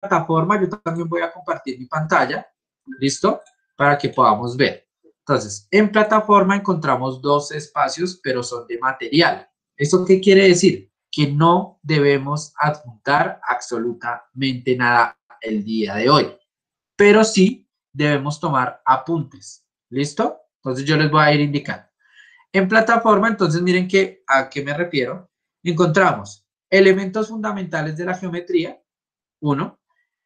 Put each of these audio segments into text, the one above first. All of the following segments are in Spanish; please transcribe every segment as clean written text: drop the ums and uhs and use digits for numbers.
plataforma, yo también voy a compartir mi pantalla, ¿listo? Para que podamos ver. Entonces, en plataforma encontramos dos espacios, pero son de material. ¿Eso qué quiere decir? Que no debemos adjuntar absolutamente nada el día de hoy, pero sí debemos tomar apuntes, ¿listo? Entonces yo les voy a ir indicando. En plataforma, entonces miren que a qué me refiero. Encontramos elementos fundamentales de la geometría, uno,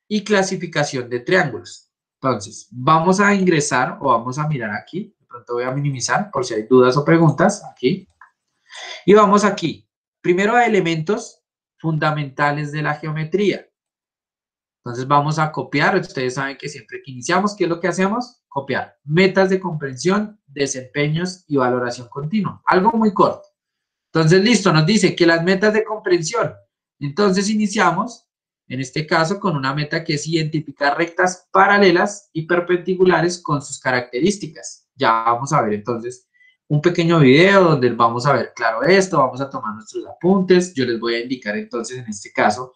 y clasificación de triángulos. Entonces, vamos a ingresar o vamos a mirar aquí. De pronto voy a minimizar por si hay dudas o preguntas aquí. Y vamos aquí. Primero a elementos fundamentales de la geometría. Entonces vamos a copiar. Ustedes saben que siempre que iniciamos, ¿qué es lo que hacemos? Copiar. Metas de comprensión, desempeños y valoración continua. Algo muy corto. Entonces, listo, nos dice que las metas de comprensión. Entonces iniciamos, en este caso, con una meta que es identificar rectas paralelas y perpendiculares con sus características. Ya vamos a ver entonces un pequeño video donde vamos a ver claro esto, vamos a tomar nuestros apuntes. Yo les voy a indicar entonces en este caso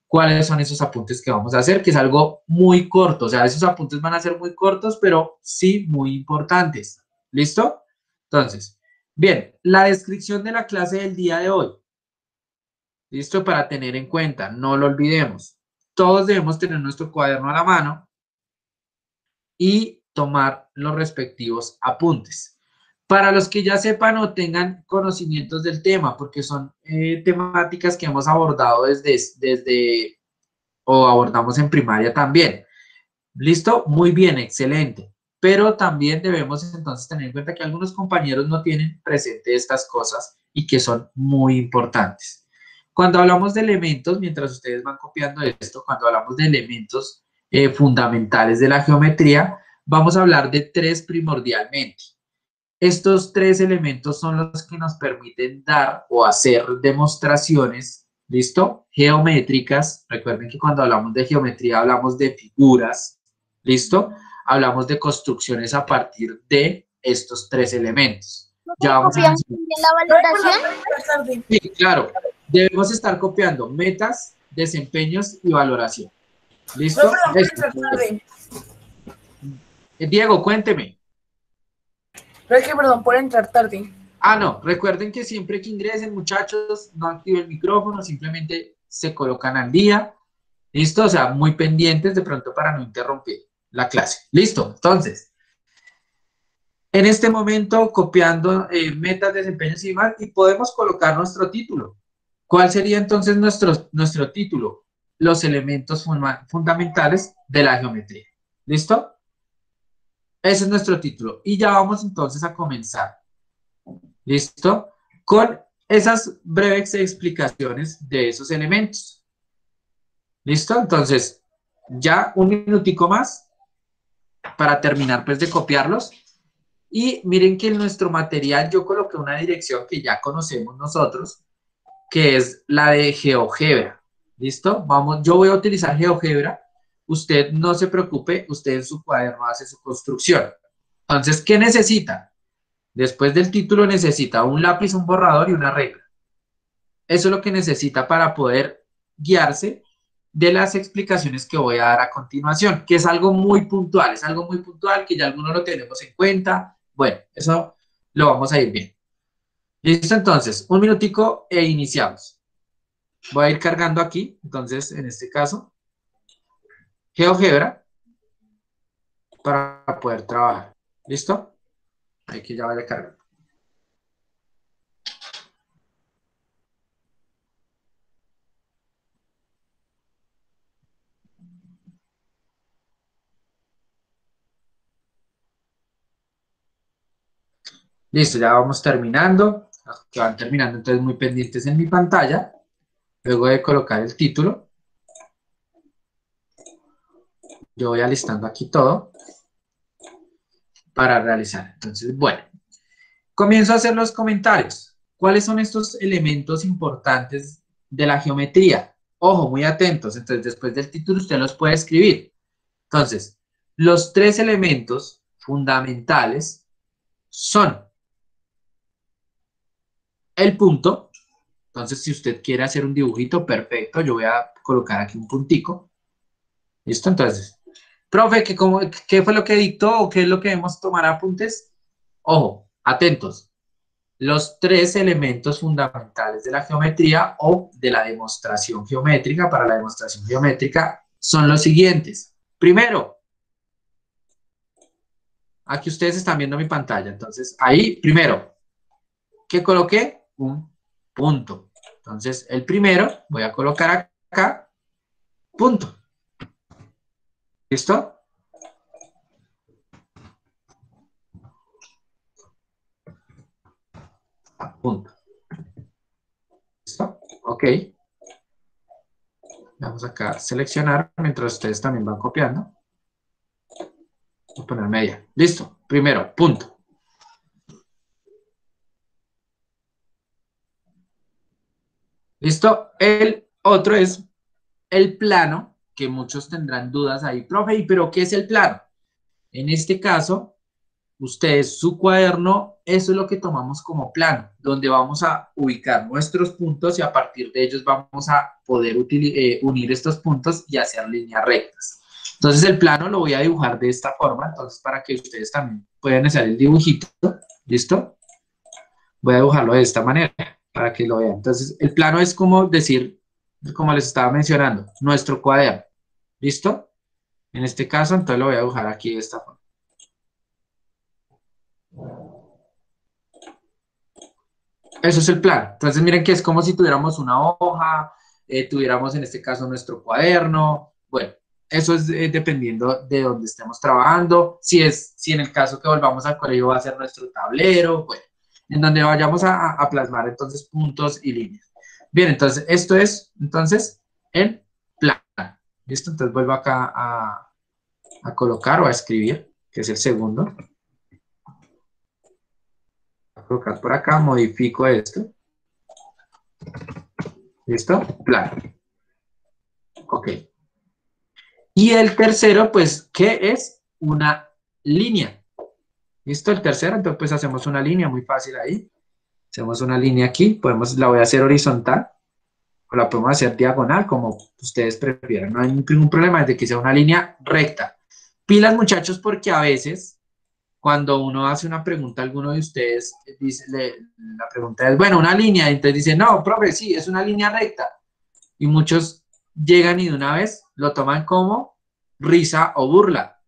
cuáles son esos apuntes que vamos a hacer, que es algo muy corto. O sea, esos apuntes van a ser muy cortos, pero sí muy importantes. ¿Listo? Entonces, bien, la descripción de la clase del día de hoy. ¿Listo? Para tener en cuenta, no lo olvidemos. Todos debemos tener nuestro cuaderno a la mano y tomar los respectivos apuntes. Para los que ya sepan o tengan conocimientos del tema, porque son temáticas que hemos abordado desde o abordamos en primaria también. ¿Listo? Muy bien, excelente. Pero también debemos entonces tener en cuenta que algunos compañeros no tienen presente estas cosas y que son muy importantes. Cuando hablamos de elementos, mientras ustedes van copiando esto, cuando hablamos de elementos fundamentales de la geometría, vamos a hablar de tres primordialmente. Estos tres elementos son los que nos permiten dar o hacer demostraciones, ¿listo? Geométricas. Recuerden que cuando hablamos de geometría hablamos de figuras, ¿listo? Hablamos de construcciones a partir de estos tres elementos. Ya vamos a ver. ¿La valoración? Sí, claro. Debemos estar copiando metas, desempeños y valoración. ¿Listo? Diego, cuénteme. Pero es que, perdón, por entrar tarde. Ah, no, recuerden que siempre que ingresen, muchachos, no activen el micrófono, simplemente se colocan al día. ¿Listo? O sea, muy pendientes de pronto para no interrumpir la clase. ¿Listo? Entonces, en este momento copiando metas, desempeños y demás, y podemos colocar nuestro título. ¿Cuál sería entonces nuestro título? Los elementos fundamentales de la geometría. ¿Listo? Ese es nuestro título. Y ya vamos entonces a comenzar. ¿Listo? Con esas breves explicaciones de esos elementos. ¿Listo? Entonces, ya un minutico más para terminar pues de copiarlos. Y miren que en nuestro material yo coloqué una dirección que ya conocemos nosotros, que es la de GeoGebra. ¿Listo? Vamos, yo voy a utilizar GeoGebra. Usted no se preocupe, usted en su cuaderno hace su construcción. Entonces, ¿qué necesita? Después del título necesita un lápiz, un borrador y una regla. Eso es lo que necesita para poder guiarse de las explicaciones que voy a dar a continuación, que es algo muy puntual, que ya algunos lo tenemos en cuenta. Bueno, eso lo vamos a ir bien. Listo, entonces, un minutico e iniciamos. Voy a ir cargando aquí, entonces, en este caso, GeoGebra, para poder trabajar. ¿Listo? Aquí ya vaya cargando. Listo, ya vamos terminando. Los que van terminando, entonces muy pendientes en mi pantalla. Luego de colocar el título, yo voy alistando aquí todo para realizar. Entonces, bueno, comienzo a hacer los comentarios. ¿Cuáles son estos elementos importantes de la geometría? Ojo, muy atentos. Entonces, después del título usted los puede escribir. Entonces, los tres elementos fundamentales son el punto. Entonces, si usted quiere hacer un dibujito, perfecto. Yo voy a colocar aquí un puntico. ¿Listo? Entonces, profe, ¿qué fue lo que dictó o qué es lo que debemos tomar apuntes? Ojo, atentos. Los tres elementos fundamentales de la geometría o de la demostración geométrica, para la demostración geométrica, son los siguientes. Primero, aquí ustedes están viendo mi pantalla, entonces ahí, primero, ¿qué coloqué? Un punto. Entonces, el primero, voy a colocar acá, punto. ¿Listo? Punto. ¿Listo? Ok. Vamos acá a seleccionar mientras ustedes también van copiando. Voy a poner media. Listo. Primero, punto. ¿Listo? El otro es el plano, que muchos tendrán dudas ahí. Profe, ¿pero qué es el plano? En este caso, ustedes, su cuaderno, eso es lo que tomamos como plano, donde vamos a ubicar nuestros puntos y a partir de ellos vamos a poder unir estos puntos y hacer líneas rectas. Entonces el plano lo voy a dibujar de esta forma, entonces para que ustedes también puedan hacer el dibujito, ¿listo? Voy a dibujarlo de esta manera para que lo vean. Entonces el plano es como decir, como les estaba mencionando, nuestro cuaderno, ¿listo? En este caso, entonces lo voy a dibujar aquí de esta forma. Eso es el plan. Entonces miren que es como si tuviéramos una hoja, tuviéramos en este caso nuestro cuaderno. Bueno, eso es dependiendo de dónde estemos trabajando. Si en el caso que volvamos al colegio va a ser nuestro tablero, bueno, en donde vayamos a plasmar entonces puntos y líneas. Bien, entonces esto es entonces el plan. ¿Listo? Entonces vuelvo acá a colocar o a escribir, que es el segundo. Colocar por acá, modifico esto. ¿Listo? Plano. Ok. Y el tercero, pues, ¿qué es? Una línea. ¿Listo? El tercero, entonces, pues, hacemos una línea muy fácil ahí. Hacemos una línea aquí. La voy a hacer horizontal. O la podemos hacer diagonal, como ustedes prefieran. No hay ningún problema desde que sea una línea recta. Pilas, muchachos, porque a veces cuando uno hace una pregunta, alguno de ustedes dice, la pregunta es, bueno, una línea, y entonces dice, no, profe, sí, es una línea recta. Y muchos llegan y de una vez lo toman como risa o burla.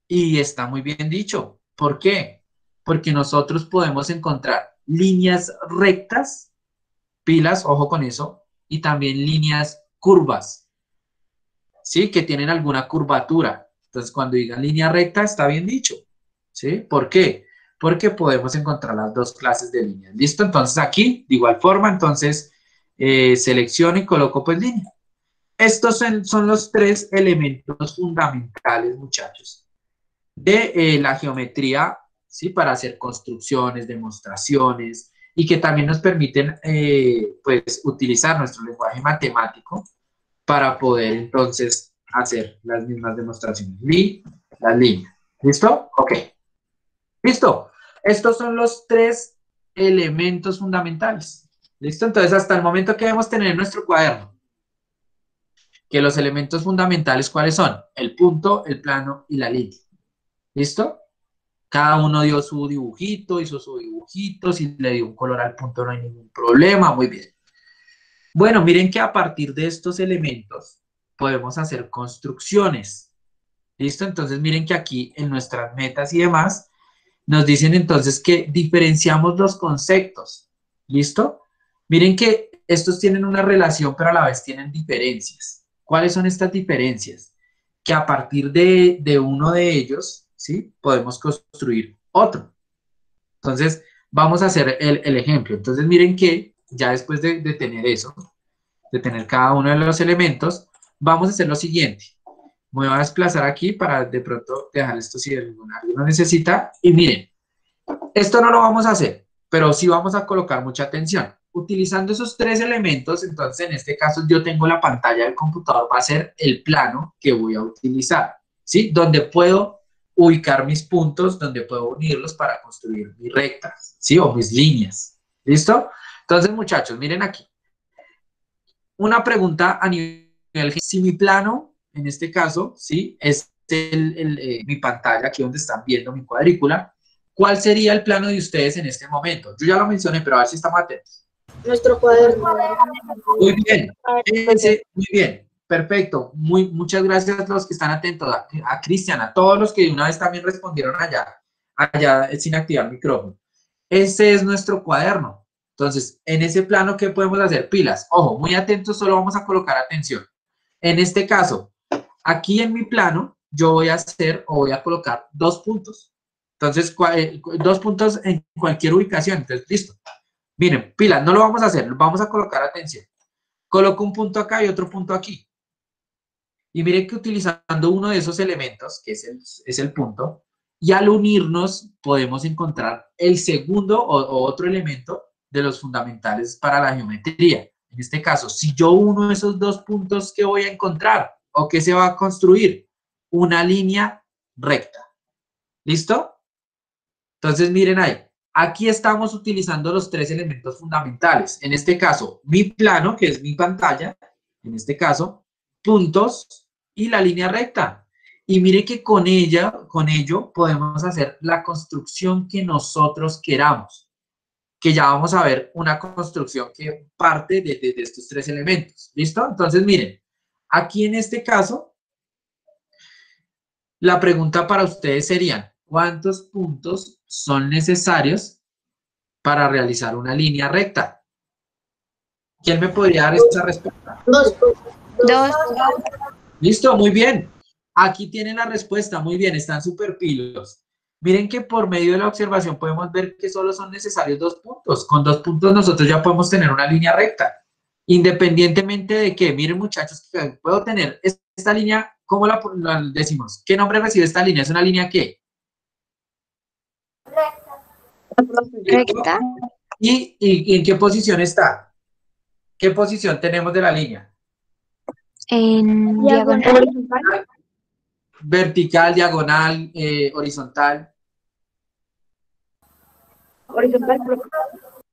Y está muy bien dicho. ¿Por qué? Porque nosotros podemos encontrar líneas rectas, pilas, ojo con eso, y también líneas curvas, ¿sí? Que tienen alguna curvatura. Entonces, cuando digan línea recta, está bien dicho. ¿Sí? ¿Por qué? Porque podemos encontrar las dos clases de líneas. ¿Listo? Entonces aquí, de igual forma, entonces selecciono y coloco pues línea. Estos son los tres elementos fundamentales, muchachos, de la geometría, ¿sí? Para hacer construcciones, demostraciones y que también nos permiten pues utilizar nuestro lenguaje matemático para poder entonces hacer las mismas demostraciones. Las líneas. ¿Listo? Ok. ¿Listo? Estos son los tres elementos fundamentales. ¿Listo? Entonces, hasta el momento que debemos tener en nuestro cuaderno, que los elementos fundamentales, ¿cuáles son? El punto, el plano y la línea. ¿Listo? Cada uno dio su dibujito, hizo su dibujito, si le dio un color al punto no hay ningún problema, muy bien. Bueno, miren que a partir de estos elementos podemos hacer construcciones. ¿Listo? Entonces, miren que aquí en nuestras metas y demás, nos dicen entonces que diferenciamos los conceptos. ¿Listo? Miren que estos tienen una relación, pero a la vez tienen diferencias. ¿Cuáles son estas diferencias? Que a partir de uno de ellos, ¿sí? Podemos construir otro. Entonces, vamos a hacer el ejemplo. Entonces, miren que ya después de tener eso, de tener cada uno de los elementos, vamos a hacer lo siguiente. Me voy a desplazar aquí para de pronto dejar esto si alguno necesita. Y miren, esto no lo vamos a hacer, pero sí vamos a colocar mucha atención. Utilizando esos tres elementos, entonces en este caso yo tengo la pantalla del computador, va a ser el plano que voy a utilizar, ¿sí? Donde puedo ubicar mis puntos, donde puedo unirlos para construir mis rectas, ¿sí? O mis líneas, ¿listo? Entonces, muchachos, miren aquí. Una pregunta a nivel, si mi plano en este caso, ¿sí? Es mi pantalla, aquí donde están viendo mi cuadrícula. ¿Cuál sería el plano de ustedes en este momento? Yo ya lo mencioné, pero a ver si estamos atentos. Nuestro cuaderno. Muy bien, muy bien, perfecto. Muchas gracias a los que están atentos, a Cristian, a todos los que de una vez también respondieron allá sin activar el micrófono. Este es nuestro cuaderno. Entonces, en ese plano, ¿qué podemos hacer? Pilas. Ojo, muy atentos, solo vamos a colocar atención. En este caso, aquí en mi plano, yo voy a hacer o voy a colocar 2 puntos. Entonces, 2 puntos en cualquier ubicación. Entonces, listo. Miren, pilas, no lo vamos a hacer, vamos a colocar atención. Coloco un punto acá y otro punto aquí. Y miren que utilizando uno de esos elementos, que es el punto, y al unirnos podemos encontrar el segundo o otro elemento de los fundamentales para la geometría. En este caso, si yo uno esos 2 puntos, ¿qué voy a encontrar? ¿O qué se va a construir? Una línea recta. ¿Listo? Entonces, miren ahí. Aquí estamos utilizando los 3 elementos fundamentales. En este caso, mi plano, que es mi pantalla, en este caso, puntos y la línea recta. Y mire que con ello podemos hacer la construcción que nosotros queramos. Que ya vamos a ver una construcción que parte de estos 3 elementos. ¿Listo? Entonces, miren, aquí en este caso, la pregunta para ustedes sería, ¿cuántos puntos son necesarios para realizar una línea recta? ¿Quién me podría dar esa respuesta? 2. Listo, muy bien. Aquí tienen la respuesta, muy bien, están súper pilos. Miren que por medio de la observación podemos ver que solo son necesarios 2 puntos. Con 2 puntos nosotros ya podemos tener una línea recta. Independientemente de que, miren muchachos, que puedo tener esta línea, ¿cómo la decimos? ¿Qué nombre recibe esta línea? ¿Es una línea qué? Recta. ¿Y en qué posición está? ¿Qué posición tenemos de la línea? En diagonal. Vertical, diagonal, horizontal. Horizontal.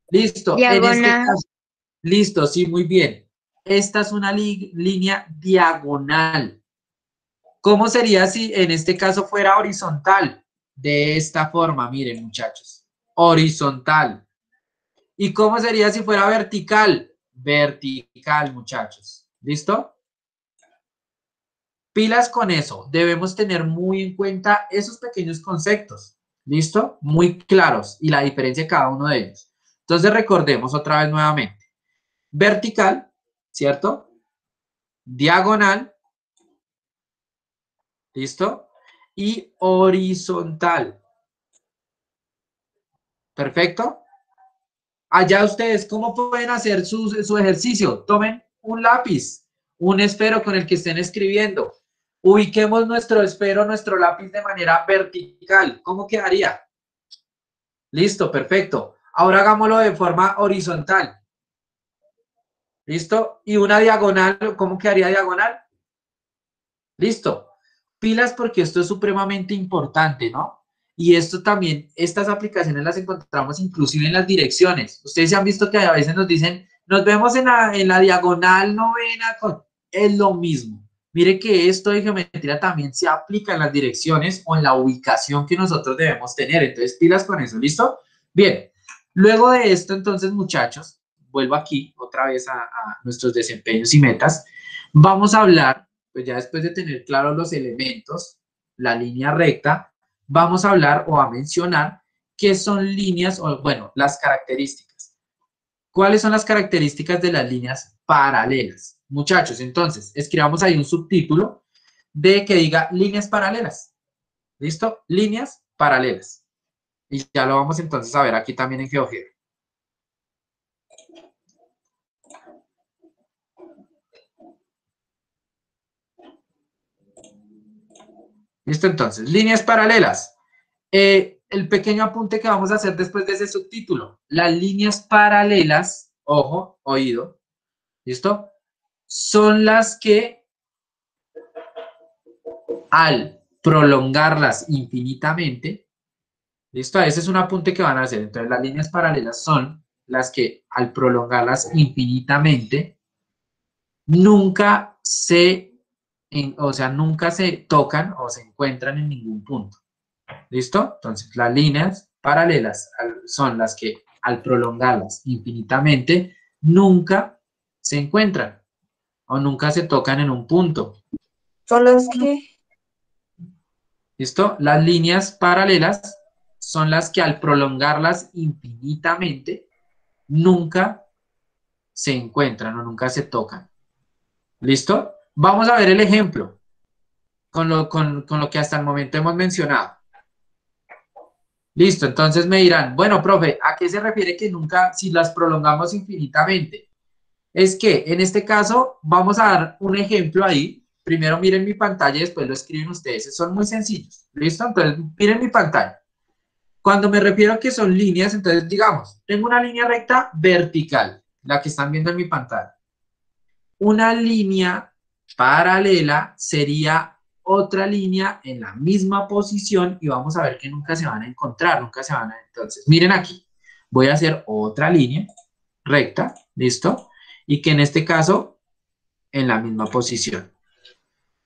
Listo. Diagonal. En este caso, listo, sí, muy bien. Esta es una línea diagonal. ¿Cómo sería si en este caso fuera horizontal? De esta forma, miren, muchachos. Horizontal. ¿Y cómo sería si fuera vertical? Vertical, muchachos. ¿Listo? Pilas con eso. Debemos tener muy en cuenta esos pequeños conceptos. ¿Listo? Muy claros y la diferencia de cada uno de ellos. Entonces recordemos otra vez nuevamente. Vertical, ¿cierto? Diagonal. ¿Listo? Y horizontal. ¿Perfecto? Allá ustedes, ¿cómo pueden hacer su ejercicio? Tomen un lápiz, un esfero con el que estén escribiendo. Ubiquemos nuestro esfero, nuestro lápiz de manera vertical. ¿Cómo quedaría? Listo, perfecto. Ahora hagámoslo de forma horizontal. ¿Listo? Y una diagonal, ¿cómo quedaría diagonal? Listo. Pilas porque esto es supremamente importante, ¿no? Y esto también, estas aplicaciones las encontramos inclusive en las direcciones. Ustedes se han visto que a veces nos dicen, nos vemos en la diagonal novena, es lo mismo. Mire que esto de geometría también se aplica en las direcciones o en la ubicación que nosotros debemos tener. Entonces, pilas con eso, ¿listo? Bien, luego de esto, entonces, muchachos, vuelvo aquí otra vez a nuestros desempeños y metas. Vamos a hablar, pues ya después de tener claros los elementos, la línea recta, vamos a hablar o a mencionar qué son líneas, o bueno, las características. ¿Cuáles son las características de las líneas paralelas? Muchachos, entonces, escribamos ahí un subtítulo de que diga líneas paralelas. ¿Listo? Líneas paralelas. Y ya lo vamos entonces a ver aquí también en GeoGebra. ¿Listo? Entonces, líneas paralelas. El pequeño apunte que vamos a hacer después de ese subtítulo. Las líneas paralelas, ojo, oído, ¿listo? Son las que al prolongarlas infinitamente, ¿listo? Ese es un apunte que van a hacer. Entonces, las líneas paralelas son las que al prolongarlas infinitamente nunca se o sea, nunca se tocan o se encuentran en ningún punto. ¿Listo? Entonces, las líneas paralelas son las que al prolongarlas infinitamente nunca se encuentran o nunca se tocan en un punto. Son las que... ¿Listo? Las líneas paralelas son las que al prolongarlas infinitamente nunca se encuentran o nunca se tocan. ¿Listo? Vamos a ver el ejemplo con lo que hasta el momento hemos mencionado. Listo, entonces me dirán, bueno, profe, ¿a qué se refiere que nunca, si las prolongamos infinitamente? Es que en este caso vamos a dar un ejemplo ahí. Primero miren mi pantalla y después lo escriben ustedes. Son muy sencillos. ¿Listo? Entonces miren mi pantalla. Cuando me refiero a que son líneas, entonces digamos, tengo una línea recta vertical, la que están viendo en mi pantalla. Una línea paralela sería otra línea en la misma posición y vamos a ver que nunca se van a encontrar, nunca se van a... Entonces, miren aquí, voy a hacer otra línea recta, ¿listo? Y que en este caso, en la misma posición.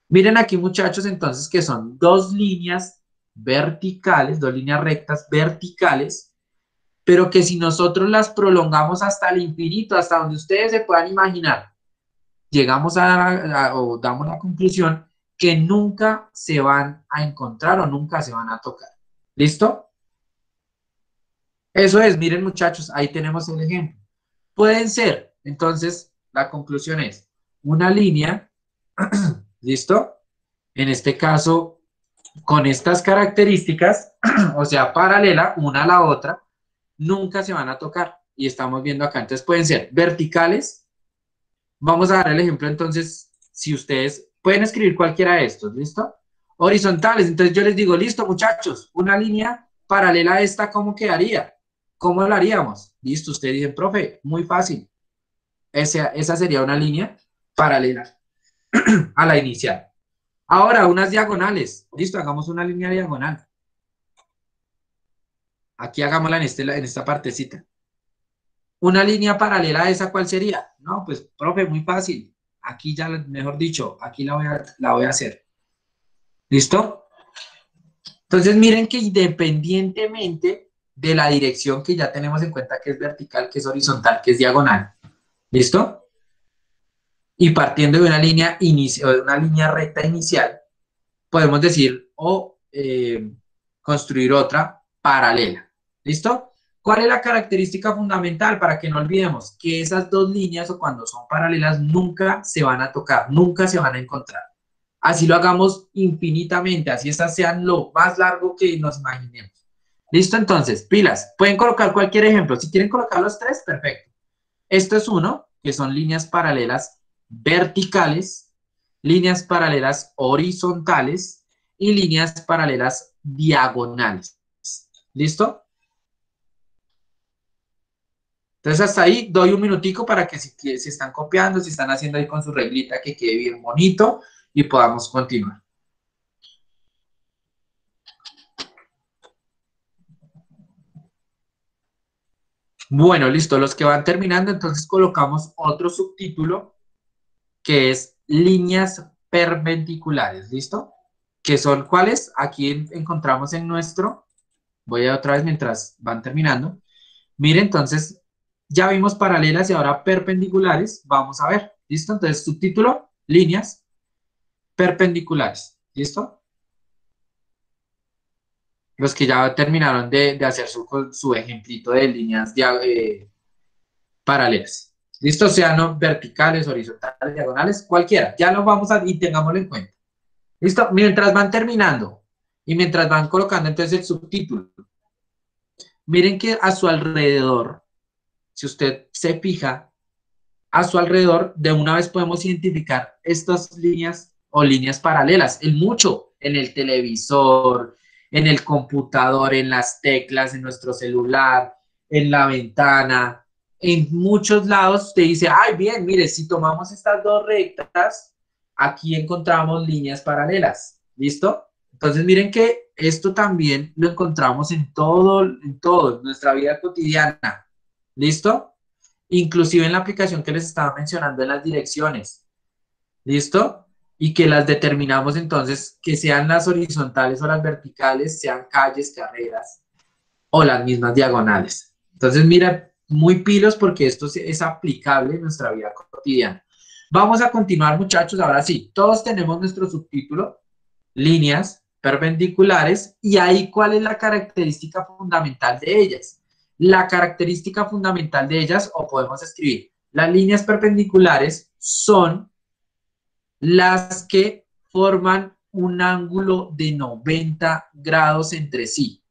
Miren aquí, muchachos, entonces, que son dos líneas verticales, dos líneas rectas verticales, pero que si nosotros las prolongamos hasta el infinito, hasta donde ustedes se puedan imaginar, llegamos o damos la conclusión que nunca se van a encontrar o nunca se van a tocar. ¿Listo? Eso es, miren muchachos, ahí tenemos el ejemplo. Pueden ser, entonces, la conclusión es una línea, ¿listo? En este caso, con estas características, o sea, paralela una a la otra, nunca se van a tocar. Y estamos viendo acá, entonces pueden ser verticales. Vamos a dar el ejemplo, entonces, si ustedes pueden escribir cualquiera de estos, ¿listo? Horizontales, entonces yo les digo, listo, muchachos, una línea paralela a esta, ¿cómo quedaría? ¿Cómo lo haríamos? Listo, ustedes dicen, profe, muy fácil. Esa sería una línea paralela a la inicial. Ahora, unas diagonales. Listo, hagamos una línea diagonal. Aquí hagámosla en esta partecita. Una línea paralela a esa, ¿cuál sería? No, pues, profe, muy fácil. Aquí ya, mejor dicho, aquí la voy a hacer. ¿Listo? Entonces, miren que independientemente de la dirección que ya tenemos en cuenta que es vertical, que es horizontal, que es diagonal. ¿Listo? Y partiendo de una línea, una línea recta inicial, podemos decir o construir otra paralela. ¿Listo? ¿Cuál es la característica fundamental para que no olvidemos? Que esas dos líneas o cuando son paralelas nunca se van a tocar, nunca se van a encontrar. Así lo hagamos infinitamente, así estas sean lo más largo que nos imaginemos. ¿Listo? Entonces, pilas. Pueden colocar cualquier ejemplo. Si quieren colocar los tres, perfecto. Esto es uno, que son líneas paralelas verticales, líneas paralelas horizontales y líneas paralelas diagonales. ¿Listo? Entonces hasta ahí doy un minutico para que si están copiando, si están haciendo ahí con su reglita, que quede bien bonito y podamos continuar. Bueno, listo. Los que van terminando, entonces colocamos otro subtítulo que es líneas perpendiculares. ¿Listo? ¿Que son cuáles? Aquí encontramos en nuestro, voy a otra vez mientras van terminando. Mire, entonces, ya vimos paralelas y ahora perpendiculares. Vamos a ver, ¿listo? Entonces, subtítulo, líneas perpendiculares, ¿listo? Los que ya terminaron de hacer su ejemplito de líneas paralelas. ¿Listo? Sean verticales, horizontales, diagonales, cualquiera. Ya lo vamos a y tengámoslo en cuenta. ¿Listo? Mientras van terminando y mientras van colocando entonces el subtítulo, miren que a su alrededor, si usted se fija, a su alrededor de una vez podemos identificar estas líneas o líneas paralelas, en el televisor, en el computador, en las teclas, en nuestro celular, en la ventana, en muchos lados usted dice, ay, bien, mire, si tomamos estas dos rectas, aquí encontramos líneas paralelas, ¿listo? Entonces miren que esto también lo encontramos en en nuestra vida cotidiana, ¿listo? Inclusive en la aplicación que les estaba mencionando en las direcciones, ¿listo? y que las determinamos entonces que sean las horizontales o las verticales, sean calles, carreras o las mismas diagonales. Entonces, mira, muy pilos porque esto es aplicable en nuestra vida cotidiana. Vamos a continuar, muchachos. Ahora sí, todos tenemos nuestro subtítulo, líneas perpendiculares, y ahí, ¿cuál es la característica fundamental de ellas? La característica fundamental de ellas, o podemos escribir, las líneas perpendiculares son las que forman un ángulo de 90 grados entre sí.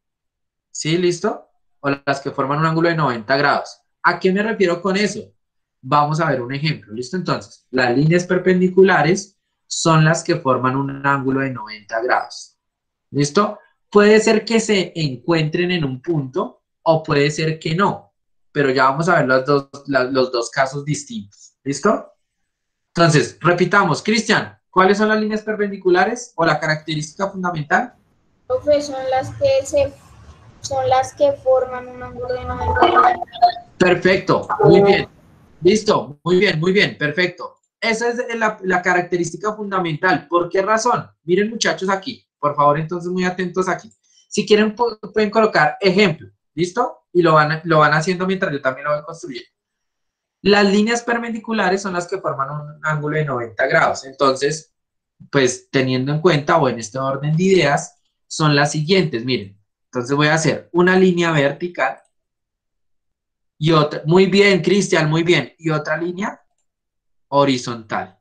¿Sí? ¿Listo? O las que forman un ángulo de 90 grados. ¿A qué me refiero con eso? Vamos a ver un ejemplo. ¿Listo? Entonces, las líneas perpendiculares son las que forman un ángulo de 90 grados. ¿Listo? Puede ser que se encuentren en un punto o puede ser que no, pero ya vamos a ver los dos casos distintos. ¿Listo? Entonces, repitamos. Cristian, ¿cuáles son las líneas perpendiculares o la característica fundamental? Profe, son las que forman un ángulo de 90 grados. Perfecto, muy bien. Listo, muy bien, perfecto. Esa es la característica fundamental. ¿Por qué razón? Miren, muchachos, aquí. Por favor, entonces, muy atentos aquí. Si quieren, pueden colocar ejemplo. ¿Listo? Y lo van haciendo mientras yo también lo voy construyendo. Las líneas perpendiculares son las que forman un ángulo de 90 grados. Entonces, pues, teniendo en cuenta, o en este orden de ideas, son las siguientes. Miren, entonces voy a hacer una línea vertical y otra, muy bien, Cristian, muy bien, y otra línea horizontal.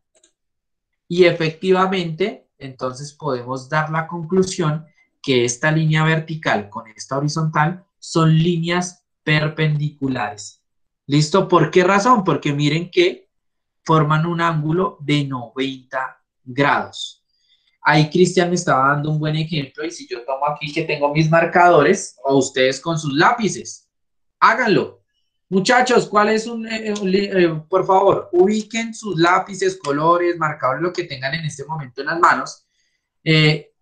Y efectivamente, entonces podemos dar la conclusión que esta línea vertical con esta horizontal son líneas perpendiculares. ¿Listo? ¿Por qué razón? Porque miren que forman un ángulo de 90 grados. Ahí Cristian me estaba dando un buen ejemplo, y si yo tomo aquí que tengo mis marcadores, o ustedes con sus lápices, háganlo. Muchachos, ¿cuál es por favor, ubiquen sus lápices, colores, marcadores, lo que tengan en este momento en las manos,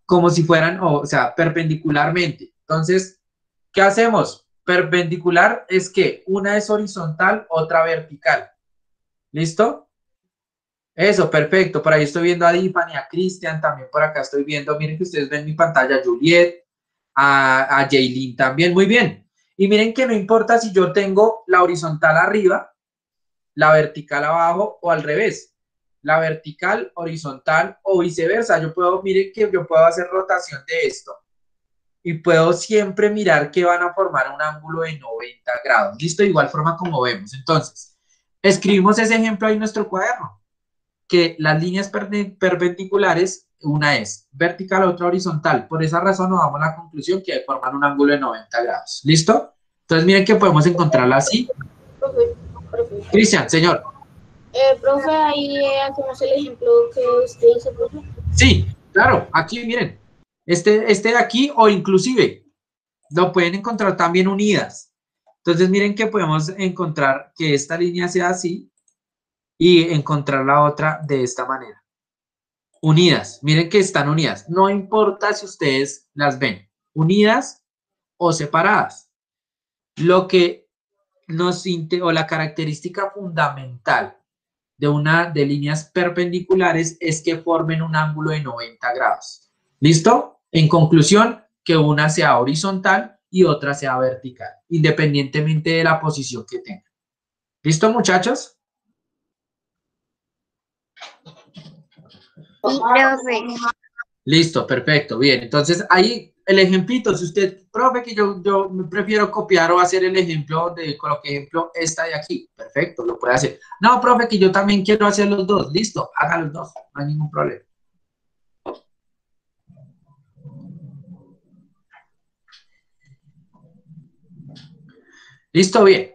como si fueran, o sea, perpendicularmente. Entonces, ¿qué hacemos? Perpendicular es que una es horizontal, otra vertical. ¿Listo? Eso, perfecto. Por ahí estoy viendo a Tiffany, a Cristian, también por acá estoy viendo, miren que ustedes ven en mi pantalla, a Juliet, a Jaylin también, muy bien. Y miren que no importa si yo tengo la horizontal arriba, la vertical abajo o al revés, la vertical, horizontal o viceversa. Miren que yo puedo hacer rotación de esto y puedo siempre mirar que van a formar un ángulo de 90 grados. Listo, de igual forma como vemos. Entonces, escribimos ese ejemplo ahí en nuestro cuaderno, que las líneas perpendiculares, una es vertical, otra horizontal. Por esa razón nos damos la conclusión que forman un ángulo de 90 grados. ¿Listo? Entonces miren que podemos encontrarla así. Profe. Cristian, señor. Profe, ahí hacemos el ejemplo que usted hizo, profe. Sí, claro, aquí miren. Este de aquí, o inclusive lo pueden encontrar también unidas. Entonces miren que podemos encontrar que esta línea sea así y encontrar la otra de esta manera. Unidas, miren que están unidas. No importa si ustedes las ven unidas o separadas. Lo que o la característica fundamental de líneas perpendiculares es que formen un ángulo de 90 grados. ¿Listo? En conclusión, que una sea horizontal y otra sea vertical, independientemente de la posición que tengan. ¿Listo, muchachos? Sí, profe. Listo, perfecto, bien. Entonces, ahí el ejemplito, si usted, profe, que yo prefiero copiar o hacer el ejemplo coloque ejemplo esta de aquí. Perfecto, lo puede hacer. No, profe, que yo también quiero hacer los dos. Listo, haga los dos, no hay ningún problema. Listo, bien.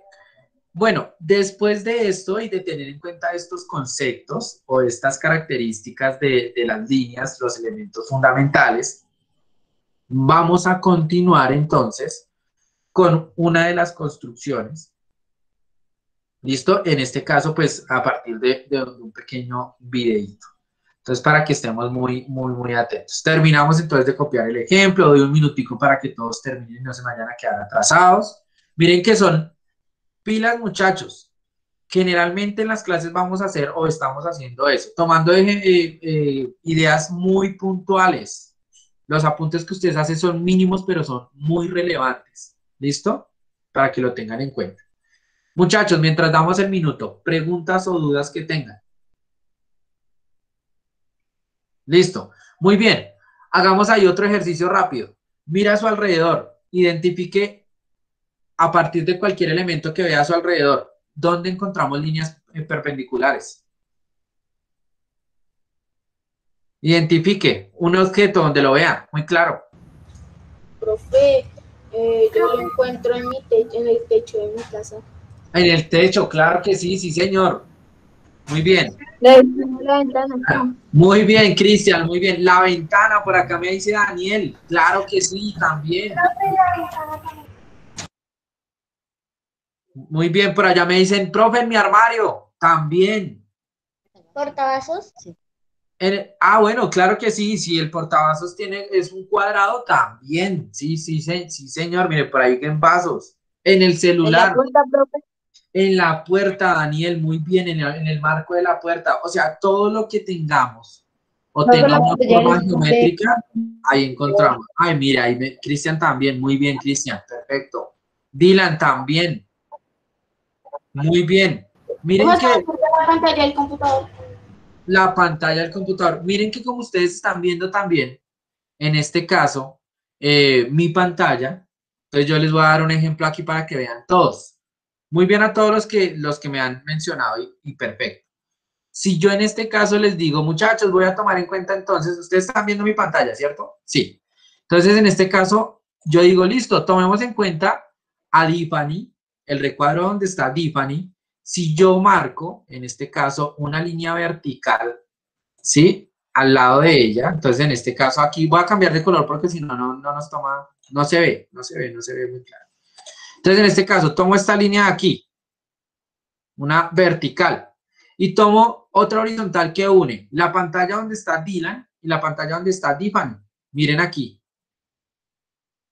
Bueno, después de esto y de tener en cuenta estos conceptos o estas características de las líneas, los elementos fundamentales, vamos a continuar entonces con una de las construcciones. ¿Listo? En este caso, pues, a partir de un pequeño videito. Entonces, para que estemos muy atentos. Terminamos entonces de copiar el ejemplo. Doy un minutico para que todos terminen y no se vayan a quedar atrasados. Miren que son pilas, muchachos. Generalmente en las clases vamos a hacer o estamos haciendo eso, tomando ideas muy puntuales. Los apuntes que ustedes hacen son mínimos, pero son muy relevantes. ¿Listo? Para que lo tengan en cuenta. Muchachos, mientras damos el minuto, preguntas o dudas que tengan. Listo. Muy bien. Hagamos ahí otro ejercicio rápido. Mira a su alrededor. Identifique a partir de cualquier elemento que vea a su alrededor. ¿Dónde encontramos líneas perpendiculares? Identifique un objeto donde lo vea. Muy claro. Profe, yo lo encuentro en mi techo, en el techo de mi casa. En el techo, claro que sí, sí, señor. Muy bien. La ventana. Muy bien, Cristian, muy bien. La ventana, por acá me dice Daniel. Claro que sí, también. Muy bien, por allá me dicen, profe, en mi armario. También. ¿Portavasos? Sí. Bueno, claro que sí. Si el portavasos es un cuadrado, también. Sí, sí, sí, señor. Mire, por ahí en vasos. En el ¿En la celular. puerta, profe? En la puerta, Daniel, muy bien, en el marco de la puerta. O sea, todo lo que tengamos o Profe, tenga la una pantalla forma de... geométrica, ahí encontramos. Ay, mira, Cristian también, muy bien, Cristian, perfecto. Dylan también, muy bien. ¿Cómo Miren está que la pantalla del computador? la pantalla del computador, miren que como ustedes están viendo también, en este caso, mi pantalla, entonces yo les voy a dar un ejemplo aquí para que vean todos. Muy bien a todos los que me han mencionado y perfecto. Si yo en este caso les digo, muchachos, voy a tomar en cuenta entonces, ustedes están viendo mi pantalla, ¿cierto? Sí. Entonces, en este caso, yo digo, listo, tomemos en cuenta a Tiffany, el recuadro donde está Tiffany. Si yo marco, en este caso, una línea vertical, ¿sí? Al lado de ella, entonces en este caso aquí voy a cambiar de color porque si no, no nos toma, no se ve, no se ve muy claro. Entonces, en este caso, tomo esta línea de aquí, una vertical, y tomo otra horizontal que une la pantalla donde está Dylan y la pantalla donde está Tiffany. Miren aquí,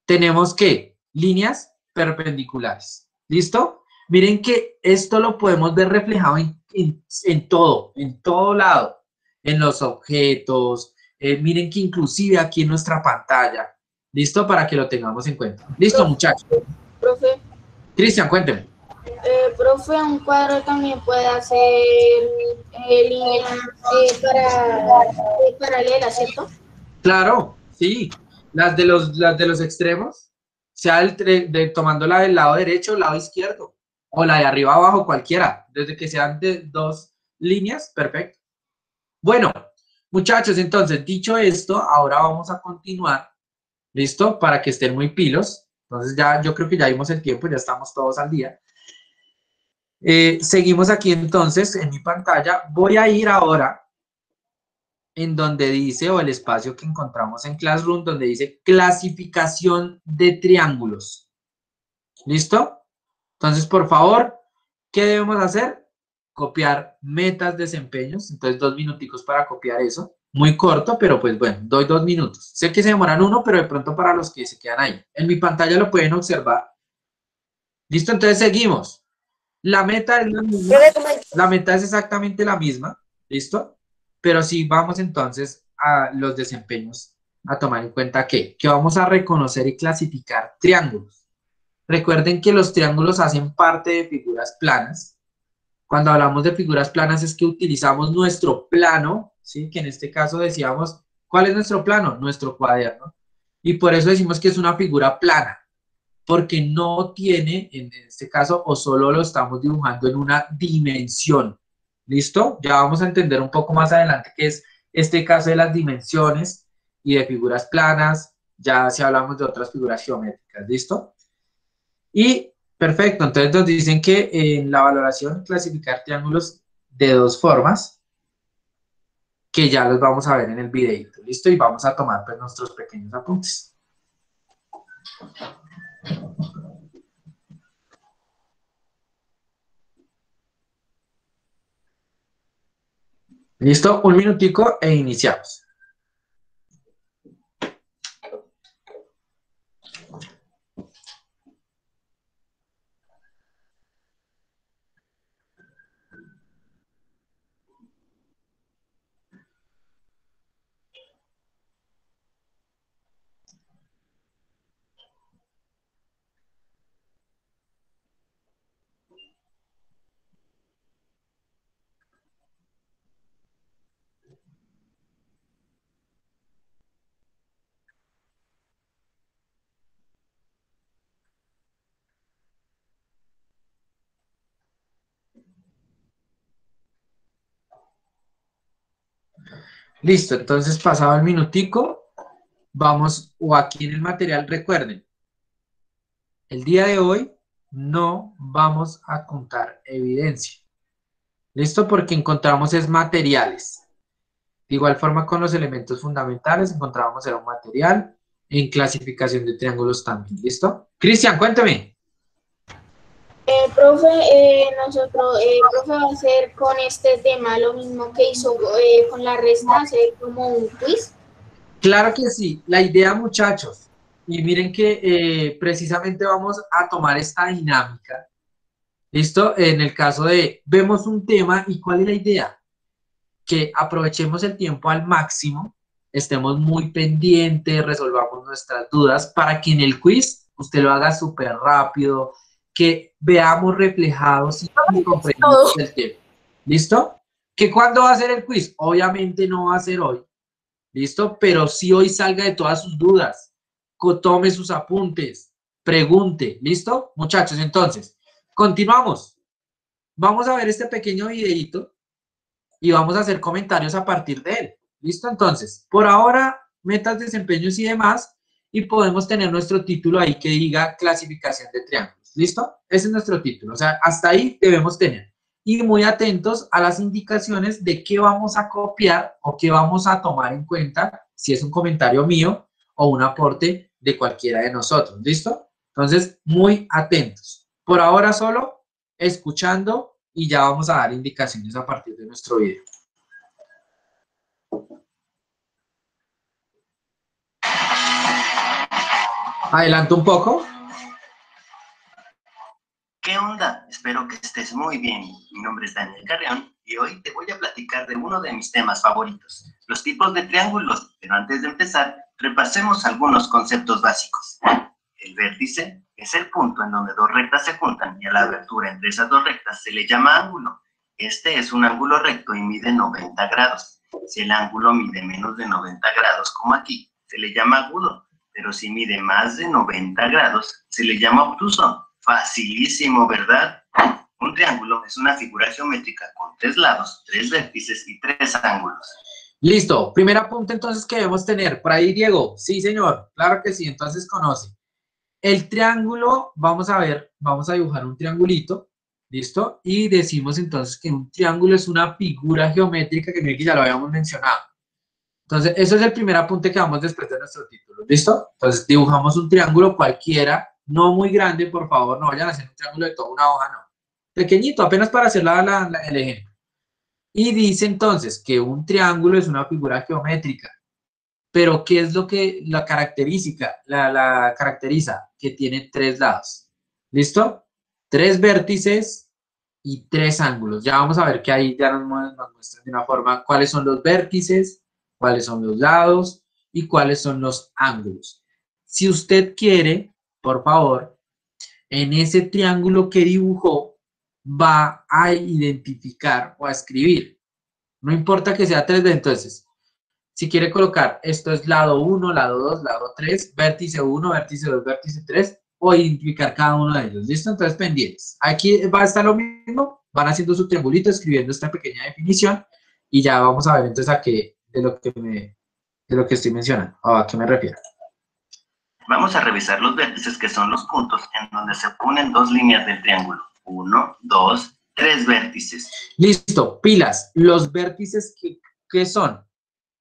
tenemos que líneas perpendiculares. ¿Listo? Miren que esto lo podemos ver reflejado en todo lado, en los objetos. Miren que inclusive aquí en nuestra pantalla. ¿Listo? Para que lo tengamos en cuenta. ¿Listo, Profe, muchachos? profe, Cristian, cuénteme. profe, un cuadro también puede hacer líneas paralelas, ¿cierto? Claro, sí. Las de los extremos, sea tomándola del lado derecho o lado izquierdo, o la de arriba abajo, cualquiera, desde que sean de dos líneas, perfecto. Bueno, muchachos, entonces, dicho esto, ahora vamos a continuar, ¿listo? Para que estén muy pilos. Entonces, ya yo creo que ya vimos el tiempo, ya estamos todos al día. Seguimos aquí entonces en mi pantalla. Voy a ir ahora en donde dice, o el espacio que encontramos en Classroom, donde dice clasificación de triángulos. ¿Listo? Entonces, por favor, ¿qué debemos hacer? Copiar metas, desempeños. Entonces, 2 minuticos para copiar eso. Muy corto, pero pues bueno, doy 2 minutos. Sé que se demoran uno, pero de pronto para los que se quedan ahí. En mi pantalla lo pueden observar. ¿Listo? Entonces, seguimos. La meta es la misma. La meta es exactamente la misma. ¿Listo? Pero sí vamos entonces a los desempeños a tomar en cuenta que vamos a reconocer y clasificar triángulos. Recuerden que los triángulos hacen parte de figuras planas. Cuando hablamos de figuras planas es que utilizamos nuestro plano, ¿sí? Que en este caso decíamos, ¿cuál es nuestro plano? Nuestro cuaderno. Y por eso decimos que es una figura plana, porque no tiene, en este caso, o solo lo estamos dibujando en una dimensión. ¿Listo? Ya vamos a entender un poco más adelante qué es este caso de las dimensiones y de figuras planas, ya si hablamos de otras figuras geométricas. ¿Listo? Y perfecto, entonces nos dicen que en la valoración clasificar triángulos de dos formas, que ya los vamos a ver en el videito. ¿Listo? Y vamos a tomar pues nuestros pequeños apuntes. ¿Listo? Un minutico e iniciamos. Listo, entonces pasado el minutico, vamos, o aquí en el material, recuerden, el día de hoy no vamos a contar evidencia. ¿Listo? Porque encontramos es materiales. De igual forma con los elementos fundamentales encontrábamos era un material, en clasificación de triángulos también. ¿Listo? Cristian, cuéntame. Profe, profe va a hacer con este tema lo mismo que hizo con la resta, hacer como un quiz. Claro que sí. La idea, muchachos, y miren que precisamente vamos a tomar esta dinámica. ¿Listo? En el caso de, vemos un tema y ¿cuál es la idea? Que aprovechemos el tiempo al máximo, estemos muy pendientes, resolvamos nuestras dudas para que en el quiz usted lo haga súper rápido, que veamos reflejados y comprendamos el tema. ¿Listo? ¿Que cuándo va a ser el quiz? Obviamente no va a ser hoy. ¿Listo? Pero sí hoy salga de todas sus dudas, tome sus apuntes, pregunte. ¿Listo? Muchachos, entonces, continuamos. Vamos a ver este pequeño videíto y vamos a hacer comentarios a partir de él. ¿Listo? Entonces, por ahora, metas, desempeños y demás, y podemos tener nuestro título ahí que diga clasificación de triángulos. ¿Listo? Ese es nuestro título. O sea, hasta ahí debemos tener. Y muy atentos a las indicaciones de qué vamos a copiar o qué vamos a tomar en cuenta si es un comentario mío o un aporte de cualquiera de nosotros. ¿Listo? Entonces, muy atentos. Por ahora solo escuchando y ya vamos a dar indicaciones a partir de nuestro video. Adelanto un poco. ¿Qué onda? Espero que estés muy bien. Mi nombre es Daniel Carreón y hoy te voy a platicar de uno de mis temas favoritos, los tipos de triángulos. Pero antes de empezar, repasemos algunos conceptos básicos. El vértice es el punto en donde dos rectas se juntan y a la abertura entre esas dos rectas se le llama ángulo. Este es un ángulo recto y mide 90 grados. Si el ángulo mide menos de 90 grados, como aquí, se le llama agudo. Pero si mide más de 90 grados, se le llama obtuso. Facilísimo, ¿verdad? Un triángulo es una figura geométrica con 3 lados, 3 vértices y 3 ángulos. Listo. Primer apunte entonces que debemos tener. Por ahí, Diego. Sí, señor. Claro que sí. Entonces conoce. El triángulo, vamos a ver, vamos a dibujar un triangulito. ¿Listo? Y decimos entonces que un triángulo es una figura geométrica que ya lo habíamos mencionado. Entonces, eso es el primer apunte que damos después de nuestro título. ¿Listo? Entonces, dibujamos un triángulo cualquiera, no muy grande, por favor, no vayan a hacer un triángulo de toda una hoja, no. Pequeñito, apenas para hacer el ejemplo. Y dice entonces que un triángulo es una figura geométrica. Pero, ¿qué es lo que la caracteriza? Que tiene 3 lados. ¿Listo? 3 vértices y 3 ángulos. Ya vamos a ver que ahí ya nos muestran de una forma cuáles son los vértices, cuáles son los lados y cuáles son los ángulos. Si usted quiere, por favor, en ese triángulo que dibujó, va a identificar o a escribir. No importa que sea 3D, entonces, si quiere colocar, esto es lado 1, lado 2, lado 3, vértice 1, vértice 2, vértice 3, o identificar cada uno de ellos. ¿Listo? Entonces, pendientes. Aquí va a estar lo mismo, van haciendo su triangulito, escribiendo esta pequeña definición, y ya vamos a ver entonces a qué, de lo que estoy mencionando, o a qué me refiero. Vamos a revisar los vértices, que son los puntos en donde se unen 2 líneas del triángulo. 1, 2, 3 vértices. Listo, pilas. Los vértices, ¿qué son?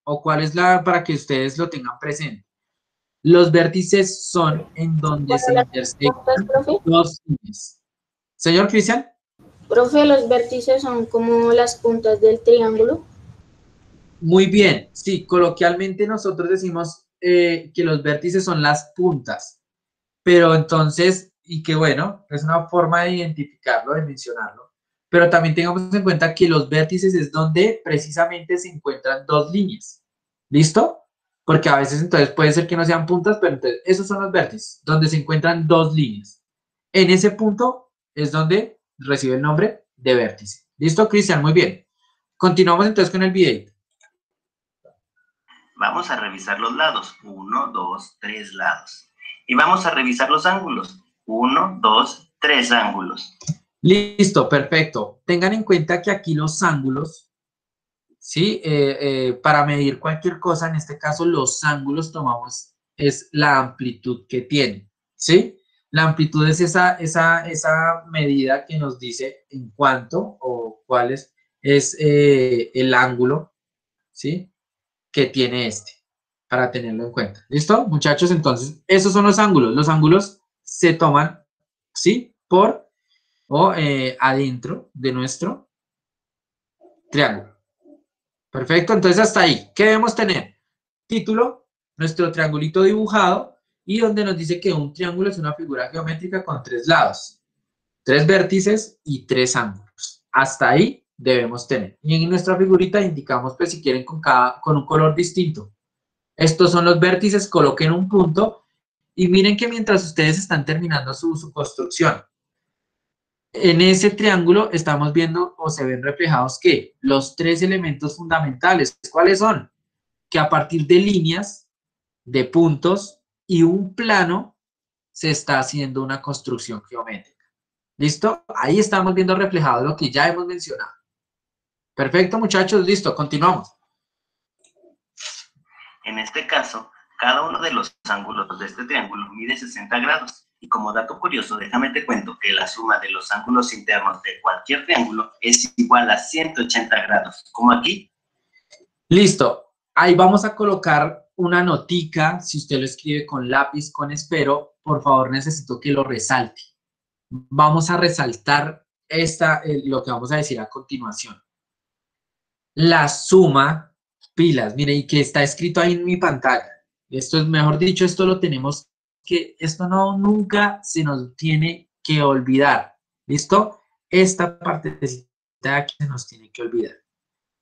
¿O cuál es para que ustedes lo tengan presente? Los vértices son en donde se intersectan 2 líneas. Señor Cristian. Profe, los vértices son como las puntas del triángulo. Muy bien, sí, coloquialmente nosotros decimos que los vértices son las puntas, pero entonces, y que bueno, es una forma de identificarlo, de mencionarlo, pero también tengamos en cuenta que los vértices es donde precisamente se encuentran 2 líneas, ¿listo? Porque a veces entonces puede ser que no sean puntas, pero entonces esos son los vértices, donde se encuentran 2 líneas. En ese punto es donde recibe el nombre de vértice. ¿Listo, Cristian? Muy bien. Continuamos entonces con el video. Vamos a revisar los lados. 1, 2, 3 lados. Y vamos a revisar los ángulos. 1, 2, 3 ángulos. Listo, perfecto. Tengan en cuenta que aquí los ángulos ¿sí? Para medir cualquier cosa, en este caso los ángulos tomamos, es la amplitud que tiene, ¿sí? La amplitud es esa medida que nos dice en cuánto o cuál es el ángulo, ¿sí? Que tiene este, para tenerlo en cuenta. ¿Listo, muchachos? Entonces, esos son los ángulos. Los ángulos se toman, ¿sí? Por o adentro de nuestro triángulo. Perfecto, entonces hasta ahí. ¿Qué debemos tener? Título, nuestro triangulito dibujado y donde nos dice que un triángulo es una figura geométrica con 3 lados, 3 vértices y 3 ángulos. Hasta ahí debemos tener. Y en nuestra figurita indicamos, pues si quieren, con un color distinto. Estos son los vértices, coloquen un punto y miren que mientras ustedes están terminando su construcción, en ese triángulo estamos viendo o se ven reflejados que los 3 elementos fundamentales, ¿cuáles son? Que a partir de líneas, de puntos y un plano se está haciendo una construcción geométrica. ¿Listo? Ahí estamos viendo reflejado lo que ya hemos mencionado. Perfecto, muchachos, listo, continuamos. En este caso, cada uno de los ángulos de este triángulo mide 60 grados. Y como dato curioso, déjame te cuento que la suma de los ángulos internos de cualquier triángulo es igual a 180 grados, como aquí. Listo. Ahí vamos a colocar una notica. Si usted lo escribe con lápiz, con esfero, por favor necesito que lo resalte. Vamos a resaltar lo que vamos a decir a continuación. La suma, pilas, mire, y que está escrito ahí en mi pantalla. Esto es, mejor dicho, esto lo tenemos que, esto no, nunca se nos tiene que olvidar. ¿Listo? Esta partecita de aquí se nos tiene que olvidar.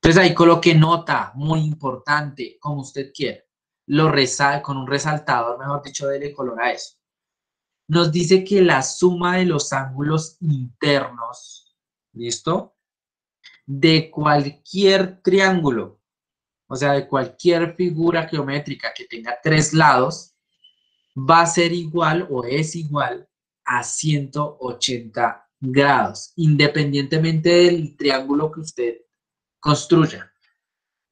Entonces ahí coloque nota, muy importante, como usted quiera. Con un resaltador, mejor dicho, dele color a eso. Nos dice que la suma de los ángulos internos, ¿listo? De cualquier triángulo, o sea, de cualquier figura geométrica que tenga 3 lados, va a ser igual o es igual a 180 grados, independientemente del triángulo que usted construya.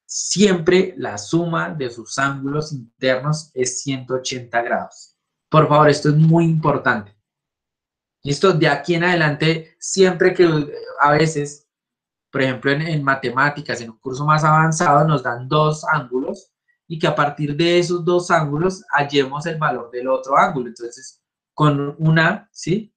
Siempre la suma de sus ángulos internos es 180 grados. Por favor, esto es muy importante. ¿Listo? De aquí en adelante, siempre que a veces, por ejemplo, en matemáticas, en un curso más avanzado, nos dan 2 ángulos y que a partir de esos 2 ángulos hallemos el valor del otro ángulo. Entonces, con una, ¿sí?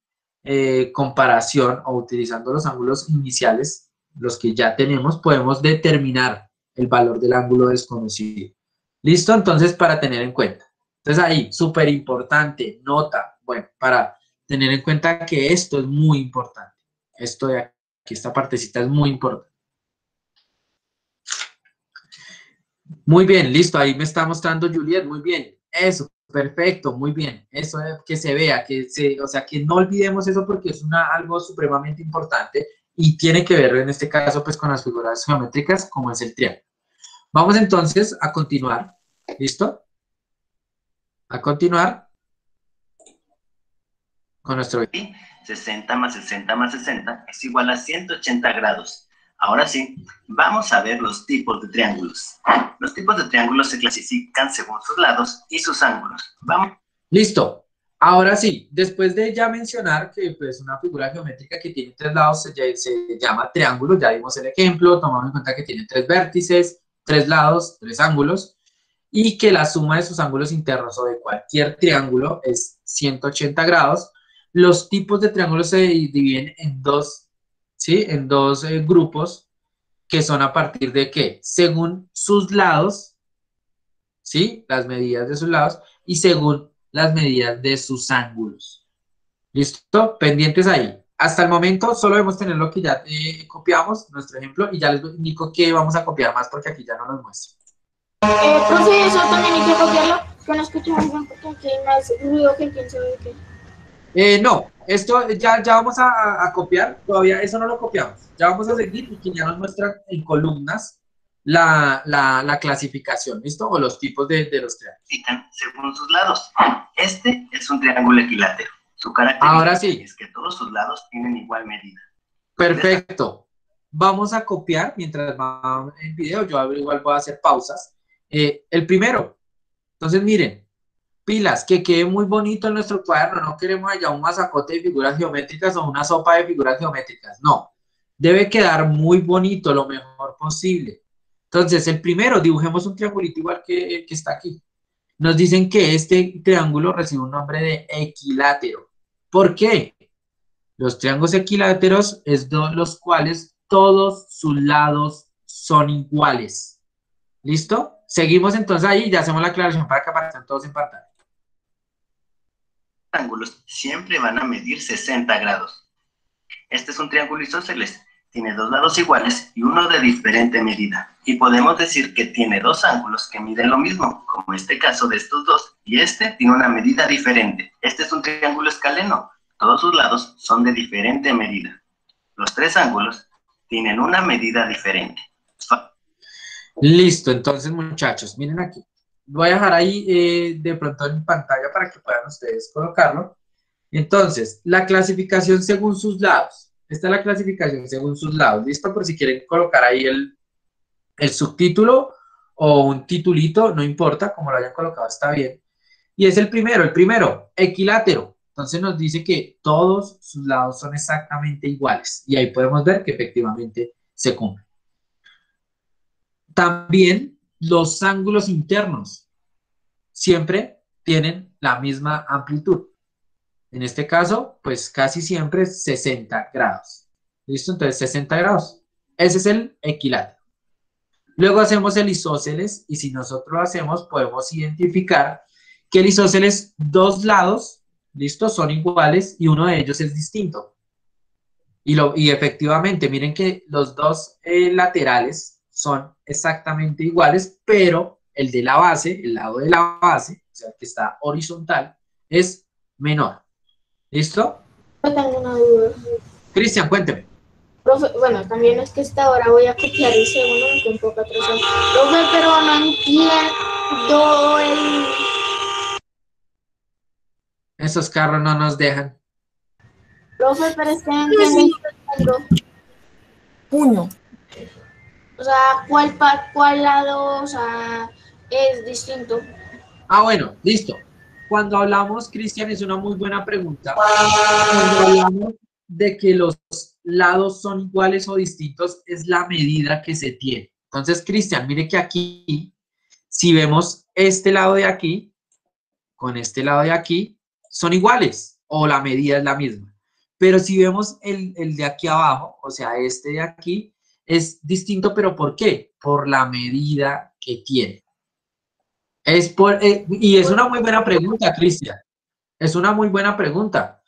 Comparación o utilizando los ángulos iniciales, los que ya tenemos, podemos determinar el valor del ángulo desconocido. ¿Listo? Entonces, para tener en cuenta. Entonces, ahí, súper importante, nota, bueno, para tener en cuenta que esto es muy importante. Esto de aquí, esta partecita es muy importante. Muy bien, listo, ahí me está mostrando Juliet, muy bien. Eso, perfecto, muy bien. Eso es que se vea, o sea, que no olvidemos eso porque es algo supremamente importante y tiene que ver en este caso pues con las figuras geométricas como es el triángulo. Vamos entonces a continuar, ¿listo? A continuar con nuestro... 60 más 60 más 60 es igual a 180 grados. Ahora sí, vamos a ver los tipos de triángulos. Los tipos de triángulos se clasifican según sus lados y sus ángulos. Vamos. Listo. Ahora sí, después de ya mencionar que pues una figura geométrica que tiene 3 lados se llama triángulo, ya vimos el ejemplo, tomamos en cuenta que tiene 3 vértices, 3 lados, 3 ángulos, y que la suma de sus ángulos internos o de cualquier triángulo es 180 grados. Los tipos de triángulos se dividen en 2, ¿sí? En 2 grupos que son a partir de ¿qué? Según sus lados, ¿sí? Las medidas de sus lados y según las medidas de sus ángulos. ¿Listo? Pendientes ahí. Hasta el momento solo debemos tener lo que ya copiamos, nuestro ejemplo, y ya les indico que vamos a copiar más porque aquí ya no nos muestra. Profe, eso también hay que copiarlo, que no escucho muy bien porque aquí hay más ruido que quién sabe qué. No, esto ya vamos a copiar, todavía eso no lo copiamos. Ya vamos a seguir y que ya nos muestran en columnas la clasificación, ¿listo? O los tipos de los triángulos. Según sus lados. Este es un triángulo equilátero. Su característica Ahora sí. Es que todos sus lados tienen igual medida. Perfecto. vamos a copiar mientras va el video. Yo igual voy a hacer pausas. El primero. Entonces, miren, pilas, que quede muy bonito en nuestro cuaderno. No queremos allá un masacote de figuras geométricas o una sopa de figuras geométricas. No. Debe quedar muy bonito, lo mejor posible. Entonces, el primero, dibujemos un triangulito igual que el que está aquí. Nos dicen que este triángulo recibe un nombre de equilátero. ¿Por qué? Los triángulos equiláteros es los cuales todos sus lados son iguales. ¿Listo? Seguimos entonces ahí y ya hacemos la aclaración para que aparezcan todos en pantalla. Ángulos siempre van a medir 60 grados. Este es un triángulo isósceles. Tiene dos lados iguales y uno de diferente medida. Y podemos decir que tiene dos ángulos que miden lo mismo, como este caso de estos dos. Y este tiene una medida diferente. Este es un triángulo escaleno. Todos sus lados son de diferente medida. Los tres ángulos tienen una medida diferente. Listo, entonces muchachos, miren aquí. Voy a dejar ahí de pronto en pantalla para que puedan ustedes colocarlo. Entonces, la clasificación según sus lados. Esta es la clasificación según sus lados. ¿Listo? Por si quieren colocar ahí el subtítulo o un titulito, no importa, como lo hayan colocado, está bien. Y es el primero, equilátero. Entonces nos dice que todos sus lados son exactamente iguales. Y ahí podemos ver que efectivamente se cumple. También los ángulos internos siempre tienen la misma amplitud. En este caso, pues casi siempre es 60 grados. ¿Listo? Entonces 60 grados. Ese es el equilátero. Luego hacemos el isósceles y si nosotros lo hacemos podemos identificar que el isósceles, dos lados, ¿listo? Son iguales y uno de ellos es distinto. Y efectivamente, miren que los dos laterales son exactamente iguales, pero el de la base, el lado de la base, o sea, que está horizontal, es menor. ¿Listo? Yo tengo una duda. Cristian, cuénteme. Profe, bueno, también es que esta hora voy a copiar el segundo, aunque un poco atrasado. Profe, pero no entiendo el... Esos carros no nos dejan. Profe, pero es que no entiendo el segundo. Puño. O sea, ¿cuál lado, o sea, es distinto? Ah, bueno, listo. Cuando hablamos, Cristian, es una muy buena pregunta. Cuando hablamos de que los lados son iguales o distintos, es la medida que se tiene. Entonces, Cristian, mire que aquí, si vemos este lado de aquí, con este lado de aquí, son iguales o la medida es la misma. Pero si vemos el de aquí abajo, o sea, este de aquí, es distinto, pero ¿por qué? Por la medida que tiene. Y es una muy buena pregunta, Cristian. Es una muy buena pregunta.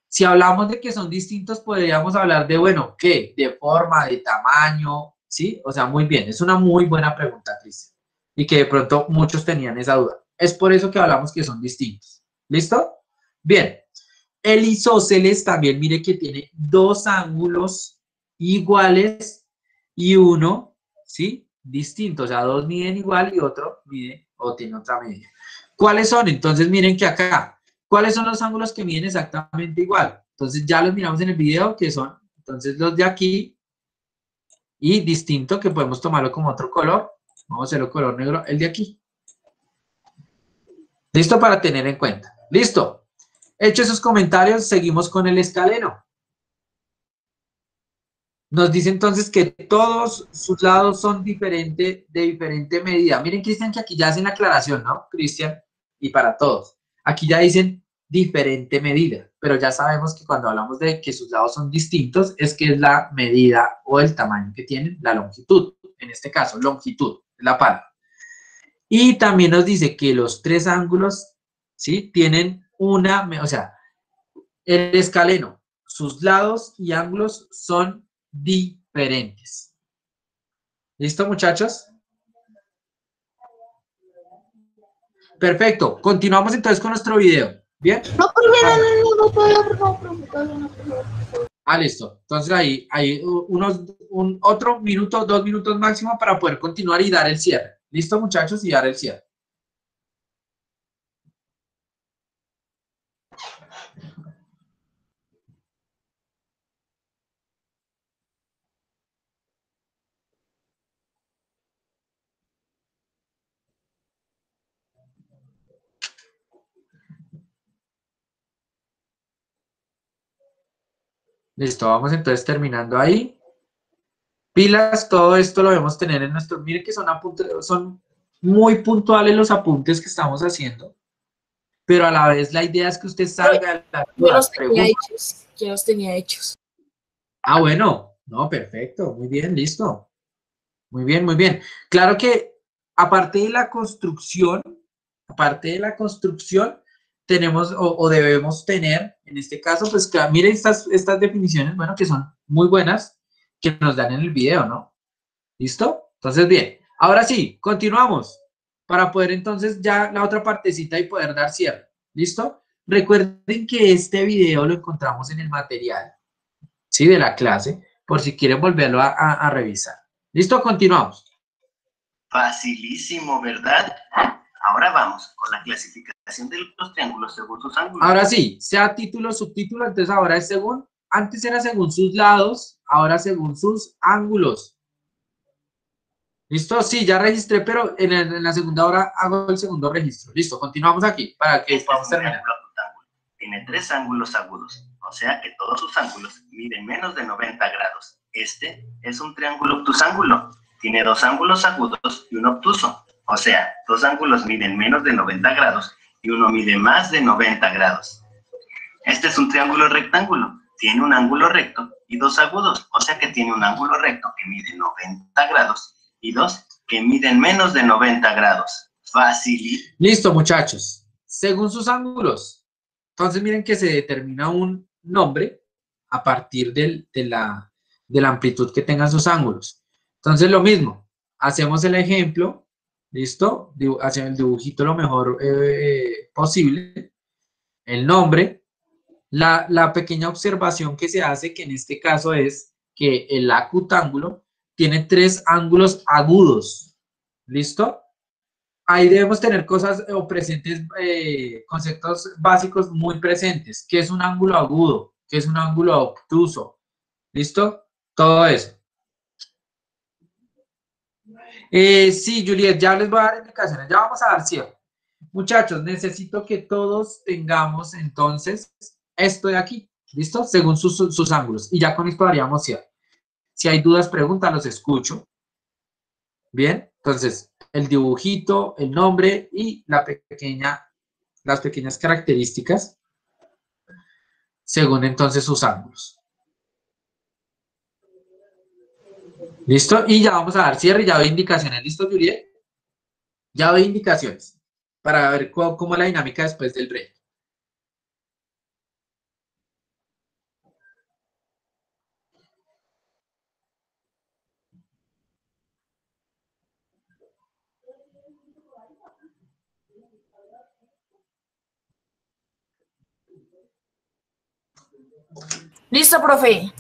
Si hablamos de que son distintos, podríamos hablar de, bueno, ¿qué? De forma, de tamaño, ¿sí? O sea, muy bien. Es una muy buena pregunta, Cristian. Y que de pronto muchos tenían esa duda. Es por eso que hablamos que son distintos. ¿Listo? Bien. El isósceles también, mire que tiene dos ángulos iguales y uno, ¿sí? Distinto. O sea, dos miden igual y otro mide o tiene otra medida. ¿Cuáles son? Entonces, miren que acá, ¿cuáles son los ángulos que miden exactamente igual? Entonces, ya los miramos en el video, que son, entonces, los de aquí y distinto, que podemos tomarlo como otro color. Vamos a hacerlo color negro, el de aquí. ¿Listo? Para tener en cuenta. ¿Listo? Hecho esos comentarios, seguimos con el escaleno. Nos dice entonces que todos sus lados son de diferente medida. Miren, Cristian, que aquí ya hacen la aclaración, ¿no? Cristian, y para todos. Aquí ya dicen diferente medida, pero ya sabemos que cuando hablamos de que sus lados son distintos, es que es la medida o el tamaño que tienen, la longitud. En este caso, longitud, es la palabra. Y también nos dice que los tres ángulos, ¿sí? Tienen o sea, el escaleno, sus lados y ángulos son diferentes. ¿Listo, muchachos? Perfecto. Continuamos entonces con nuestro video. ¿Bien? No, profe, no, todavía, por favor, profe, todavía no, por favor. Ah, listo. Entonces ahí otro minuto, 2 minutos máximo para poder continuar y dar el cierre. ¿Listo, muchachos? Y dar el cierre. Listo, vamos entonces terminando ahí. Pilas, todo esto lo debemos tener en nuestro... Miren que son apuntes, son muy puntuales los apuntes que estamos haciendo, pero a la vez la idea es que usted salga de las Yo los dudas, tenía preguntas. hechos. Yo los tenía hechos. Ah, bueno, no, perfecto, muy bien, listo. Muy bien, muy bien. Claro que aparte de la construcción, tenemos o debemos tener, en este caso, pues que miren estas definiciones, bueno, que son muy buenas, que nos dan en el video, ¿no? ¿Listo? Entonces, bien. Ahora sí, continuamos para poder entonces ya la otra partecita y poder dar cierre. ¿Listo? Recuerden que este video lo encontramos en el material, ¿sí? De la clase, por si quieren volverlo a revisar. ¿Listo? Continuamos. Facilísimo, ¿verdad? Ahora vamos con la clasificación de los triángulos según sus ángulos. Ahora sí, sea título, subtítulo, entonces ahora es según, antes era según sus lados, ahora según sus ángulos. ¿Listo? Sí, ya registré, pero en la segunda hora hago el segundo registro. Listo, continuamos aquí para que podamos terminar. Tiene 3 ángulos agudos, o sea que todos sus ángulos miden menos de 90 grados. Este es un triángulo obtusángulo. Tiene 2 ángulos agudos y uno obtuso, o sea, 2 ángulos miden menos de 90 grados y uno mide más de 90 grados. Este es un triángulo rectángulo. Tiene un ángulo recto y 2 agudos, o sea que tiene un ángulo recto que mide 90 grados y 2 que miden menos de 90 grados. Fácil. Listo, muchachos. Según sus ángulos. Entonces, miren que se determina un nombre a partir de la amplitud que tengan sus ángulos. Entonces, lo mismo. Hacemos el ejemplo. ¿Listo? Hacemos el dibujito lo mejor posible. El nombre. La pequeña observación que se hace, que en este caso es que el acutángulo tiene 3 ángulos agudos. ¿Listo? Ahí debemos tener cosas o presentes, conceptos básicos muy presentes. ¿Qué es un ángulo agudo? ¿Qué es un ángulo obtuso? ¿Listo? Todo eso. Sí, Juliet, ya les voy a dar indicaciones. Ya vamos a dar cierre. Muchachos, necesito que todos tengamos entonces esto de aquí. ¿Listo? Según sus ángulos. Y ya con esto daríamos cierre. Si hay dudas, preguntas, los escucho. Bien, entonces el dibujito, el nombre y las pequeñas características según entonces sus ángulos. ¿Listo? Y ya vamos a dar cierre y ya doy indicaciones. ¿Listo, Juliet? Ya doy indicaciones para ver cómo es la dinámica después del break. Listo, profe.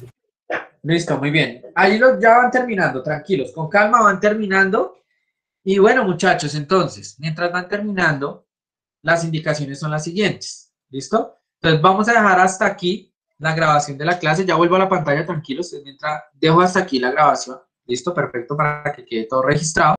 Listo, muy bien. Ahí ya van terminando, tranquilos, con calma van terminando. Y bueno, muchachos, entonces, mientras van terminando, las indicaciones son las siguientes. ¿Listo? Entonces vamos a dejar hasta aquí la grabación de la clase. Ya vuelvo a la pantalla, tranquilos. Mientras dejo hasta aquí la grabación. ¿Listo? Perfecto, para que quede todo registrado.